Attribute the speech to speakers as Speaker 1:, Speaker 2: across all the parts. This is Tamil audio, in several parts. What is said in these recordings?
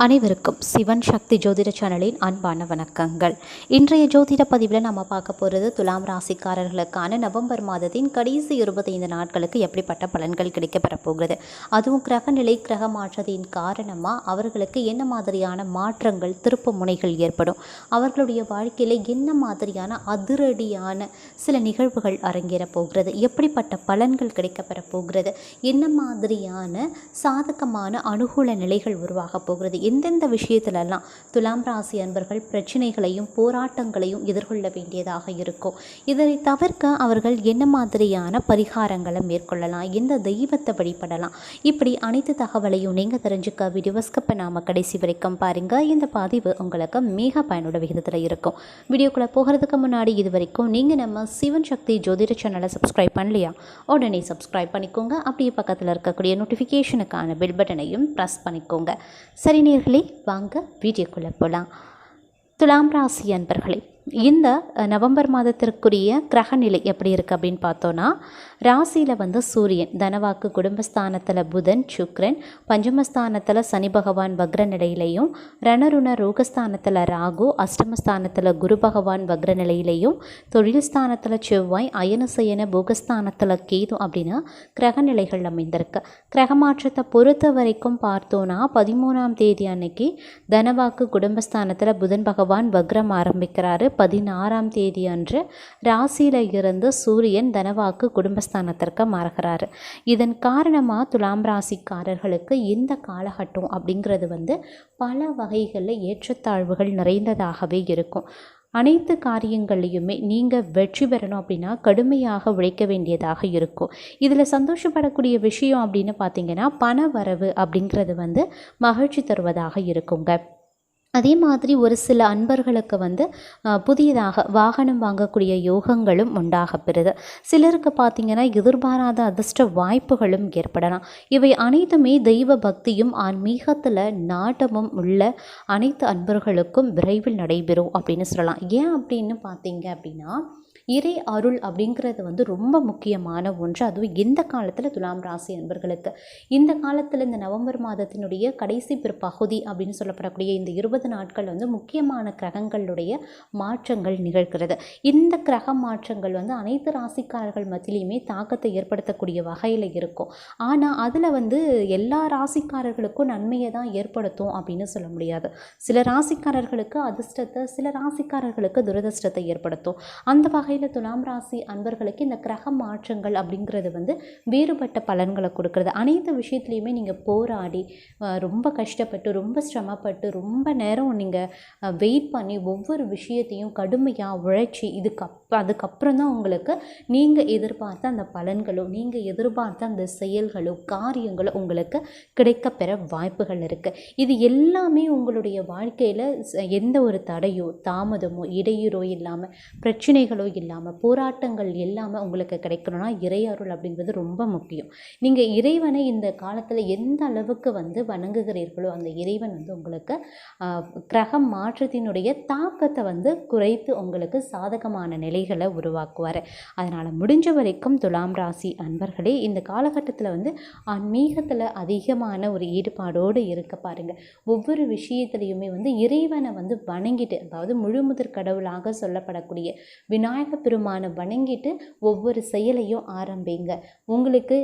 Speaker 1: அனைவருக்கும் சிவன் சக்தி ஜோதிட சேனலின் அன்பான வணக்கங்கள். இன்றைய ஜோதிட பதிவில் நம்ம பார்க்க போகிறது துலாம் ராசிக்காரர்களுக்கான நவம்பர் மாதத்தின் கடைசி 25 நாட்களுக்கு எப்படிப்பட்ட பலன்கள் கிடைக்கப்பெற போகிறது, அதுவும் கிரகநிலை கிரக மாற்றத்தின் காரணமாக அவர்களுக்கு என்ன மாதிரியான மாற்றங்கள் திருப்பு முனைகள் ஏற்படும், அவர்களுடைய வாழ்க்கையில் என்ன மாதிரியான அதிரடியான சில நிகழ்வுகள் அரங்கேற போகிறது, எப்படிப்பட்ட பலன்கள் கிடைக்கப்பெற போகிறது, என்ன மாதிரியான சாதகமான அனுகூல நிலைகள் உருவாக போகிறது, எந்தெந்த விஷயத்திலெல்லாம் துலாம் ராசி அன்பர்கள் பிரச்சனைகளையும் போராட்டங்களையும் எதிர்கொள்ள வேண்டியதாக இருக்கும், இதனை தவிர்க்க அவர்கள் என்ன மாதிரியான பரிகாரங்களை மேற்கொள்ளலாம், எந்த தெய்வத்தை வழிபடலாம், இப்படி அனைத்து தகவலையும் நீங்கள் தெரிஞ்சுக்க வீடியோ ஸ்கிப் நாம கடைசி வரைக்கும் பாருங்கள். இந்த பதிவு உங்களுக்கு மிக பயனுள்ள விகிதத்தில் இருக்கும். வீடியோக்குள்ளே போகிறதுக்கு முன்னாடி இது வரைக்கும் நீங்கள் நம்ம சிவன் சக்தி ஜோதிட சேனலை சப்ஸ்கிரைப் பண்ணலையா, உடனே சப்ஸ்கிரைப் பண்ணிக்கோங்க. அப்படியே பக்கத்தில் இருக்கக்கூடிய நோட்டிஃபிகேஷனுக்கான பெல் பட்டனையும் ப்ரெஸ் பண்ணிக்கோங்க. சரி நேயர்களே, வாங்க வீடியோக்குள்ளே போகலாம். துலாம் ராசி அன்பர்களே, இந்த நவம்பர் மாதத்திற்குரிய கிரகநிலை எப்படி இருக்குது அப்படின்னு பார்த்தோன்னா, ராசியில் சூரியன், தனவாக்கு குடும்பஸ்தானத்தில் புதன் சுக்ரன், பஞ்சமஸ்தானத்தில் சனி பகவான் வக்ர நிலையிலையும், ரணருண ரோகஸ்தானத்தில் ராகு, அஷ்டமஸ்தானத்தில் குரு பகவான் வக்ர நிலையிலையும், தொழில் ஸ்தானத்தில் செவ்வாய், அயனசயன போகஸ்தானத்தில் கேது அப்படின்னு கிரகநிலைகள் அமைந்திருக்கு. கிரக மாற்றத்தை பொறுத்த வரைக்கும் பார்த்தோன்னா 13ஆம் தேதி அன்னைக்கு தனவாக்கு குடும்பஸ்தானத்தில் புதன் பகவான் வக்ரம் ஆரம்பிக்கிறாரு. 16ஆம் தேதி அன்று ராசியில் இருந்து சூரியன் தனவாக்கு குடும்பஸ்தானத்திற்கு மாறுகிறாரு. இதன் காரணமாக துலாம் ராசிக்காரர்களுக்கு இந்த காலகட்டம் அப்படிங்கிறது பல வகைகளில் ஏற்றத்தாழ்வுகள் நிறைந்ததாகவே இருக்கும். அனைத்து காரியங்கள்லையுமே நீங்கள் வெற்றி பெறணும் அப்படின்னா கடுமையாக உழைக்க வேண்டியதாக இருக்கும். இதில் சந்தோஷப்படக்கூடிய விஷயம் அப்படின்னு பார்த்தீங்கன்னா, பண வரவு அப்படிங்கிறது மகிழ்ச்சி தருவதாக இருக்குங்க. அதே மாதிரி ஒரு சில அன்பர்களுக்கு புதியதாக வாகனம் வாங்கக்கூடிய யோகங்களும் உண்டாக பெறுது. சிலருக்கு பார்த்திங்கன்னா எதிர்பாராத அதிர்ஷ்ட வாய்ப்புகளும் ஏற்படலாம். இவை அனைத்துமே தெய்வ பக்தியும் ஆன்மீகத்தில் நாட்டமும் உள்ள அனைத்து அன்பர்களுக்கும் விரைவில் நடைபெறும் அப்படின்னு சொல்லலாம். ஏன் அப்படின்னு பார்த்தீங்க அப்படின்னா, இறை அருள் அப்படிங்கிறது ரொம்ப முக்கியமான ஒன்று. அதுவும் எந்த காலத்தில் துலாம் ராசி அன்பர்களுக்கு இந்த காலத்தில் இந்த நவம்பர் மாதத்தினுடைய கடைசி பிற்பகுதி அப்படின்னு சொல்லப்படக்கூடிய இந்த 20 நாட்கள் முக்கியமான கிரகங்களுடைய மாற்றங்கள் நிகழ்கிறது. இந்த கிரக மாற்றங்கள் அனைத்து ராசிக்காரர்கள் மத்தியிலையுமே தாக்கத்தை ஏற்படுத்தக்கூடிய வகையில் இருக்கும். ஆனால் அதில் எல்லா ராசிக்காரர்களுக்கும் நன்மையை தான் ஏற்படுத்தும் அப்படின்னு சொல்ல முடியாது. சில ராசிக்காரர்களுக்கு அதிர்ஷ்டத்தை, சில ராசிக்காரர்களுக்கு துரதிர்ஷ்டத்தை ஏற்படுத்தும். அந்த வகையில் துலாம் ராசி அன்பர்களுக்கு இந்த கிரக மாற்றங்கள் அப்படிங்கிறது வேறுபட்ட பலன்களை கொடுக்கறது. அனைத்து விஷயத்துலையுமே நீங்கள் போராடி ரொம்ப கஷ்டப்பட்டு ரொம்ப சிரமப்பட்டு ரொம்ப நேரம் நீங்கள் வெயிட் பண்ணி ஒவ்வொரு விஷயத்தையும் கடுமையாக உழைச்சி அதுக்கப்புறம் தான் உங்களுக்கு நீங்கள் எதிர்பார்த்த அந்த பலன்களோ நீங்கள் எதிர்பார்த்த அந்த செயல்களோ காரியங்களோ உங்களுக்கு கிடைக்கப்பெற வாய்ப்புகள் இருக்குது. இது எல்லாமே உங்களுடைய வாழ்க்கையில் எந்த ஒரு தடையோ தாமதமோ இடையூறோ இல்லாமல், பிரச்சனைகளோ இல்லாமல், போராட்டங்கள் எல்லாமே உங்களுக்கு கிடைக்கணும்னா இறையருள் அப்படிங்கிறது ரொம்ப முக்கியம். நீங்கள் இறைவனை இந்த காலத்தில் எந்த அளவுக்கு வணங்குகிறீர்களோ அந்த இறைவன் உங்களுக்கு கிரக மாற்றத்தினுடைய தாக்கத்தை குறைத்து உங்களுக்கு சாதகமான நிலைகளை உருவாக்குவார். அதனால் முடிஞ்ச வரைக்கும் துலாம் ராசி அன்பர்களே இந்த காலகட்டத்தில் ஆன்மீகத்தில் அதிகமான ஒரு ஈடுபாடோடு இருக்க பாருங்கள். ஒவ்வொரு விஷயத்துலையுமே இறைவனை வணங்கிட்டு, அதாவது முழுமுதற் கடவுளாக சொல்லப்படக்கூடிய விநாயக பெருமானை வணங்கிட்டு ஒவ்வொரு செயலையும் ஆரம்பிங்க. உங்களுக்கு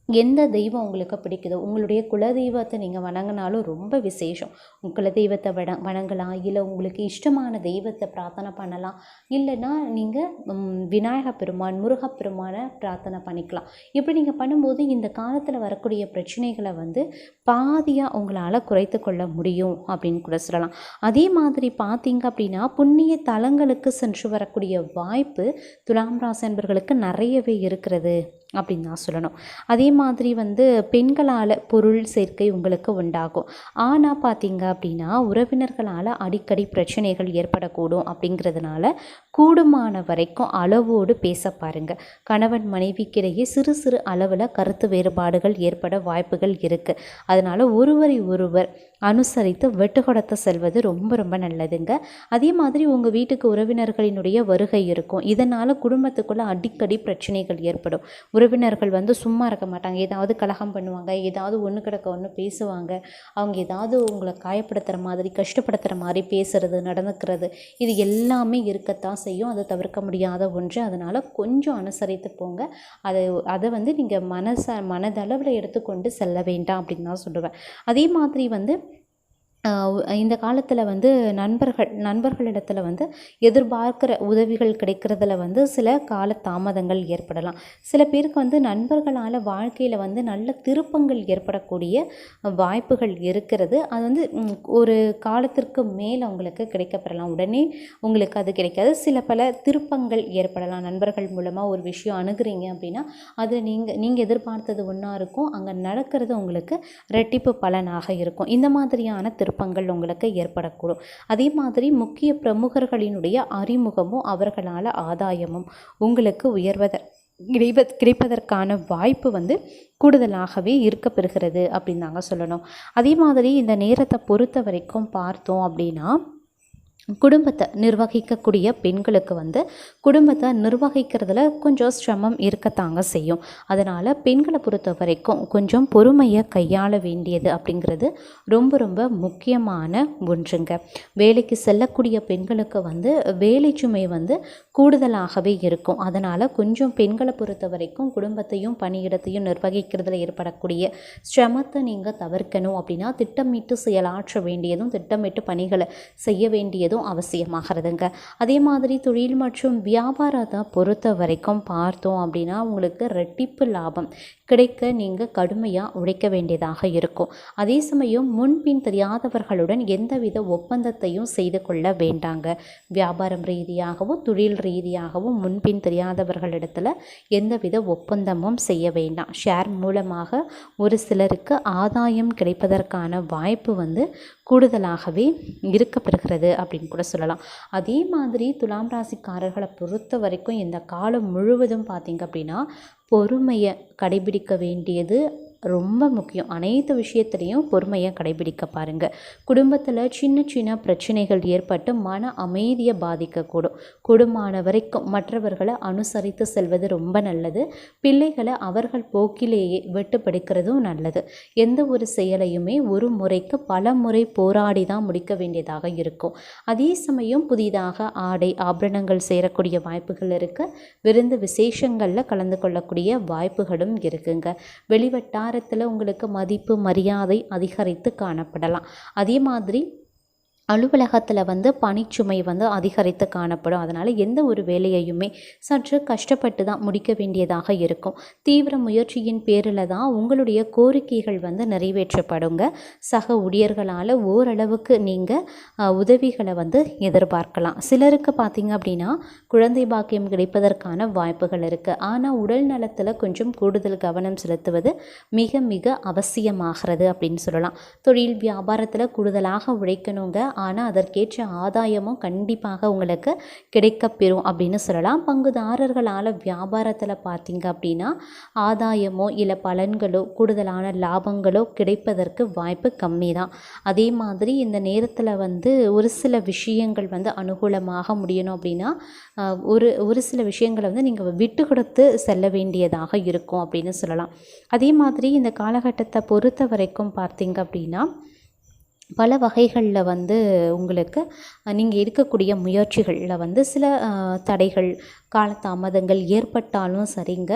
Speaker 1: எந்த தெய்வம் உங்களுக்கு பிடிக்குதோ, உங்களுடைய குலதெய்வத்தை நீங்கள் வணங்கினாலும் ரொம்ப விசேஷம். உங்கள் குலதெய்வத்தை வணங்கலாம், இல்லை உங்களுக்கு இஷ்டமான தெய்வத்தை பிரார்த்தனை பண்ணலாம், இல்லைன்னா நீங்கள் விநாயக பெருமான் முருகப்பெருமானை பிரார்த்தனை பண்ணிக்கலாம். இப்படி நீங்கள் பண்ணும்போது இந்த காலத்தில் வரக்கூடிய பிரச்சனைகளை பாதியாக உங்களால் குறைத்து கொள்ள முடியும் அப்படின்னு கூட சொல்லலாம். அதே மாதிரி பார்த்தீங்க அப்படின்னா, புண்ணிய தலங்களுக்கு சென்று வரக்கூடிய வாய்ப்பு துலாம் ராசி அன்பர்களுக்கு நிறையவே இருக்கிறது அப்படின்னு தான் சொல்லணும். அதே மாதிரி பெண்களால் பொருள் சேர்க்கை உங்களுக்கு உண்டாகும். ஆனால் பார்த்தீங்க அப்படின்னா உறவினர்களால் அடிக்கடி பிரச்சனைகள் ஏற்படக்கூடும். அப்படிங்கிறதுனால கூடுமான வரைக்கும் அளவோடு பேச பாருங்கள். கணவன் மனைவிக்கிடையே சிறு சிறு அளவில் கருத்து வேறுபாடுகள் ஏற்பட வாய்ப்புகள் இருக்குது. அதனால் ஒருவரை ஒருவர் அனுசரித்து விட்டு கொடுத்து செல்வது ரொம்ப ரொம்ப நல்லதுங்க. அதே மாதிரி உங்கள் வீட்டுக்கு உறவினர்களினுடைய வருகை இருக்கும். இதனால் குடும்பத்துக்குள்ளே அடிக்கடி பிரச்சனைகள் ஏற்படும். உறவினர்கள் வந்து சும்மா இருக்க மாட்டாங்க. ஏதாவது கலகம் பண்ணுவாங்க, ஏதாவது ஒன்று கிடக்க ஒன்று பேசுவாங்க. அவங்க ஏதாவது உங்களை காயப்படுத்துகிற மாதிரி, கஷ்டப்படுத்துகிற மாதிரி பேசுகிறது, நடந்துக்கிறது, இது எல்லாமே இருக்கத்தான் செய்யும். அதை தவிர்க்க முடியாத ஒன்று. அதனால் கொஞ்சம் அனுசரித்து போங்க. அதை வந்து நீங்கள் மனதளவில் எடுத்துக்கொண்டு செல்ல வேண்டாம் அப்படின்னு தான் சொல்லுவேன். அதே மாதிரி வந்து இந்த காலத்தில் வந்து நண்பர்களிடத்தில் வந்து எதிர்பார்க்கிற உதவிகள் கிடைக்கிறதுல வந்து சில கால தாமதங்கள் ஏற்படலாம். சில பேருக்கு வந்து நண்பர்களால் வாழ்க்கையில் வந்து நல்ல திருப்பங்கள் ஏற்படக்கூடிய வாய்ப்புகள் இருக்கிறது. அது வந்து ஒரு காலத்திற்கு மேல் உங்களுக்கு கிடைக்கப்பெறலாம். உடனே உங்களுக்கு அது கிடைக்காது. சில பல திருப்பங்கள் ஏற்படலாம். நண்பர்கள் மூலமாக ஒரு விஷயம் அணுகுறீங்க அப்படின்னா அது நீங்கள் எதிர்பார்த்தது ஒன்றா இருக்கும், அங்கே நடக்கிறது உங்களுக்கு ரெட்டிப்பு பலனாக இருக்கும். இந்த மாதிரியான திருப்பங்கள் உங்களுக்கு ஏற்படக்கூடும். அதே மாதிரி முக்கிய பிரமுகர்களினுடைய அறிமுகமும் அவர்களால் ஆதாயமும் உங்களுக்கு கிடைப்பதற்கான வாய்ப்பு வந்து கூடுதலாகவே இருக்கப்பெறுகிறது அப்படின்னு தாங்க சொல்லணும். அதே மாதிரி இந்த நேரத்தை பொறுத்த வரைக்கும் பார்த்தோம் அப்படின்னா, குடும்பத்தை நிர்வகிக்கக்கூடிய பெண்களுக்கு வந்து குடும்பத்தை நிர்வகிக்கிறதுல கொஞ்சம் சிரமம் இருக்கத்தாங்க செய்யும். அதனால் பெண்களை பொறுத்த வரைக்கும் கொஞ்சம் பொறுமையை கையாள வேண்டியது அப்படிங்கிறது ரொம்ப ரொம்ப முக்கியமான ஒன்றுங்க. வேலைக்கு செல்லக்கூடிய பெண்களுக்கு வந்து வேலை சுமை வந்து கூடுதலாகவே இருக்கும். அதனால் கொஞ்சம் பெண்களை பொறுத்த வரைக்கும் குடும்பத்தையும் பணியிடத்தையும் நிர்வகிக்கிறதுல ஏற்படக்கூடிய சிரமத்தை நீங்கள் தவிர்க்கணும் அப்படின்னா திட்டமிட்டு செயலாற்ற வேண்டியதும் திட்டமிட்டு பணிகளை செய்ய வேண்டியதும் அவசியமாகிறதுங்க. அதே மாதிரி தொழில் மற்றும் வியாபாரத்தை பொறுத்த வரைக்கும் பார்த்தோம் அப்படின்னா உங்களுக்கு ரெட்டிப்பு லாபம் கிடைக்க நீங்கள் கடுமையாக உழைக்க வேண்டியதாக இருக்கும். அதே சமயம் முன்பின் தெரியாதவர்களுடன் எந்தவித ஒப்பந்தத்தையும் செய்து கொள்ள வேண்டாங்க. வியாபாரம் ரீதியாகவும் தொழில் ரீதியாகவும் முன்பின் தெரியாதவர்களிடத்தில் எந்தவித ஒப்பந்தமும் செய்ய வேண்டாம். ஷேர் மூலமாக ஒரு சிலருக்கு ஆதாயம் கிடைப்பதற்கான வாய்ப்பு வந்து கூடுதலாகவே இருக்கப்பெறுகிறது அப்படின்னு கூட சொல்லலாம். அதே மாதிரி துலாம் ராசிக்காரர்களை பொறுத்த வரைக்கும் இந்த காலம் முழுவதும் பார்த்திங்க அப்படின்னா பொறுமையை கடைபிடிக்க வேண்டியது ரொம்ப முக்கியம். அனைத்து விஷயத்துலேயும் பொறுமையை கடைபிடிக்க பாருங்கள். குடும்பத்தில் சின்ன சின்ன பிரச்சனைகள் ஏற்பட்டு மன அமைதியை பாதிக்கக்கூடும். கூடுமான வரைக்கும் மற்றவர்களை அனுசரித்து செல்வது ரொம்ப நல்லது. பிள்ளைகளை அவர்கள் போக்கிலேயே விட்டு படிக்கிறதும் நல்லது. எந்த ஒரு செயலையுமே ஒரு முறைக்கு பல முறை போராடி தான் முடிக்க வேண்டியதாக இருக்கும். அதே சமயம் புதிதாக ஆடை ஆபரணங்கள் சேரக்கூடிய வாய்ப்புகள் இருக்குது. விருந்து விசேஷங்களில் கலந்து கொள்ளக்கூடிய வாய்ப்புகளும் இருக்குங்க. வெளிவட்டார உங்களுக்கு மதிப்பு மரியாதை அதிகரித்து காணப்படலாம். அதே மாதிரி அலுவலகத்தில் வந்து பணிச்சுமை வந்து அதிகரித்து காணப்படும். அதனால் எந்த ஒரு வேலையையுமே சற்று கஷ்டப்பட்டு தான் முடிக்க வேண்டியதாக இருக்கும். தீவிர முயற்சியின் பேரில் தான் உங்களுடைய கோரிக்கைகள் வந்து நிறைவேற்றப்படுங்க. சக ஊழியர்களால் ஓரளவுக்கு நீங்கள் உதவிகளை வந்து எதிர்பார்க்கலாம். சிலருக்கு பார்த்திங்க அப்படின்னா குழந்தை பாக்கியம் கிடைப்பதற்கான வாய்ப்புகள் இருக்குது. ஆனால் உடல் நலத்தில் கொஞ்சம் கூடுதல் கவனம் செலுத்துவது மிக மிக அவசியமாகிறது அப்படின்னு சொல்லலாம். தொழில் வியாபாரத்தில் கூடுதலாக உழைக்கணுங்க. ஆனால் அதற்கேற்ற ஆதாயமும் கண்டிப்பாக உங்களுக்கு கிடைக்கப்பெறும் அப்படின்னு சொல்லலாம். பங்குதாரர்களால் வியாபாரத்தில் பார்த்திங்க அப்படின்னா ஆதாயமோ இல்லை பலன்களோ கூடுதலான லாபங்களோ கிடைப்பதற்கு வாய்ப்பு கம்மி தான். அதே மாதிரி இந்த நேரத்தில் வந்து ஒரு சில விஷயங்கள் வந்து அனுகூலமாக முடியணும் அப்படின்னா ஒரு சில விஷயங்களை வந்து நீங்கள் விட்டு கொடுத்து செல்ல வேண்டியதாக இருக்கும் அப்படின்னு சொல்லலாம். அதே மாதிரி இந்த காலகட்டத்தை பொறுத்த வரைக்கும் பார்த்திங்க அப்படின்னா பல வகைகளில் வந்து உங்களுக்கு நீங்கள் எடுக்கக்கூடிய முயற்சிகளில் வந்து சில தடைகள் காலதாமதங்கள் ஏற்பட்டாலும் சரிங்க,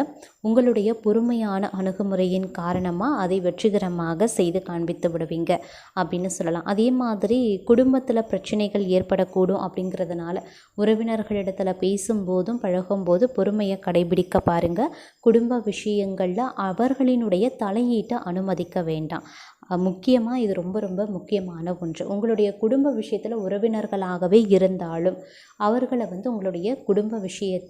Speaker 1: உங்களுடைய பொறுமையான அணுகுமுறையின் காரணமாக அதை வெற்றிகரமாக செய்து காண்பித்து விடுவீங்க அப்படின்னு சொல்லலாம். அதே மாதிரி குடும்பத்தில் பிரச்சனைகள் ஏற்படக்கூடும் அப்படிங்கிறதுனால உறவினர்களிடத்தில் பேசும்போதும் பழகும்போது பொறுமையை கடைபிடிக்க பாருங்கள். குடும்ப விஷயங்களில் அவர்களினுடைய தலையீட்டை அனுமதிக்க வேண்டாம். முக்கியமாக இது ரொம்ப ரொம்ப முக்கியமான ஒன்று. உங்களுடைய குடும்ப விஷயத்தில் உறவினர்களாகவே இருந்தாலும் அவர்களை வந்து உங்களுடைய குடும்ப விஷயத்தில்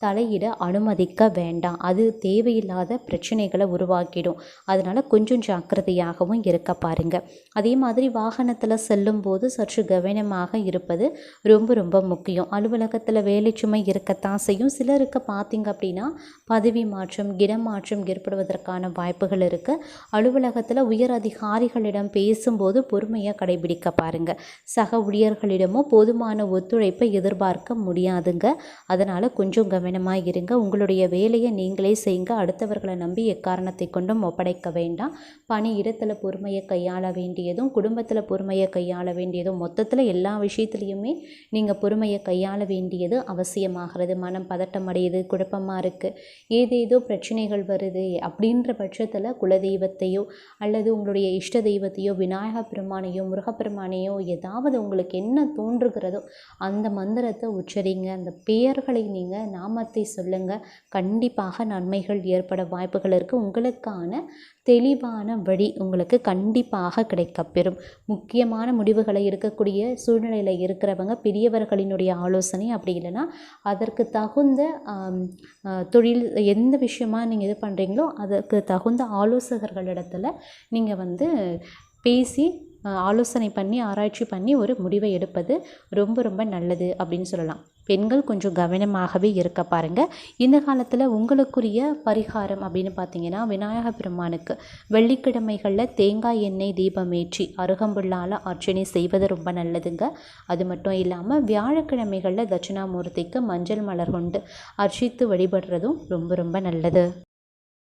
Speaker 1: தலையிட அனுமதிக்க வேண்டாம். அது தேவையில்லாத பிரச்சனைகளை உருவாக்கிடும். அதனால் கொஞ்சம் ஜாக்கிரதையாகவும் இருக்க பாருங்கள். அதே மாதிரி வாகனத்தில் செல்லும்போது சற்று கவனமாக இருப்பது ரொம்ப ரொம்ப முக்கியம். அலுவலகத்தில் வேலை சுமை இருக்கத்தான் செய்யும். சிலருக்கு பார்த்திங்க அப்படின்னா பதவி மாற்றம் இடமாற்றம் ஏற்படுவதற்கான வாய்ப்புகள் இருக்குது. அலுவலகத்தில் உயர் மேலதிகாரிகளிடம் பேசும்போது பொறுமையை கடைபிடிக்க பாருங்கள். சக ஊழியர்களிடமும் போதுமான ஒத்துழைப்பை எதிர்பார்க்க முடியாதுங்க. அதனால் கொஞ்சம் கவனமாக இருங்க. உங்களுடைய வேலையை நீங்களே செய்யுங்க. அடுத்தவர்களை நம்பி எக்காரணத்தை கொண்டும் ஒப்படைக்க வேண்டாம். பணியிடத்தில் பொறுமையை கையாள வேண்டியதும் குடும்பத்தில் பொறுமையை கையாள வேண்டியதும் மொத்தத்தில் எல்லா விஷயத்துலையுமே நீங்கள் பொறுமையை கையாள வேண்டியது அவசியமாகிறது. மனம் பதட்டம் அடையுது, குழப்பமாக இருக்குது, ஏதேதோ பிரச்சனைகள் வருது அப்படின்ற பட்சத்தில் குலதெய்வத்தையோ அல்லது உங்களுடைய இஷ்ட தெய்வத்தையோ விநாயக பெருமானையோ முருகப்பெருமானையோ ஏதாவது உங்களுக்கு என்ன தோன்றுகிறதோ அந்த மந்திரத்தை உச்சரிங்க. அந்த பெயர்களை நீங்கள் நாமத்தை சொல்லுங்கள். கண்டிப்பாக நன்மைகள் ஏற்பட வாய்ப்புகள் இருக்குது. உங்களுக்கான தெளிவான வழி உங்களுக்கு கண்டிப்பாக கிடைக்கப்பெறும். முக்கியமான முடிவுகளை எடுக்கக்கூடிய சூழ்நிலையில் இருக்கிறவங்க பெரியவர்களினுடைய ஆலோசனை, அப்படி இல்லைன்னா அதற்கு தகுந்த தொழில் எந்த விஷயமாக நீங்கள் இது பண்ணுறீங்களோ அதற்கு தகுந்த ஆலோசகர்களிடத்தில் நீங்கள் பேசி ஆலோசனை பண்ணி ஆராய்ச்சி பண்ணி ஒரு முடிவை எடுப்பது ரொம்ப ரொம்ப நல்லது அப்படின்னு சொல்லலாம். பெண்கள் கொஞ்சம் கவனமாகவே இருக்க பாருங்கள். இந்த காலத்தில் உங்களுக்குரிய பரிகாரம் அப்படின்னு பார்த்தீங்கன்னா விநாயக பெருமானுக்கு வெள்ளிக்கிழமைகளில் தேங்காய் எண்ணெய் தீபமேற்றி அருகம்புல்லால் அர்ச்சனை செய்வது ரொம்ப நல்லதுங்க. அது மட்டும் இல்லாமல் வியாழக்கிழமைகளில் தட்சிணாமூர்த்திக்கு மஞ்சள் மலர் கொண்டு அர்ச்சித்து வழிபடுறதும் ரொம்ப ரொம்ப நல்லது.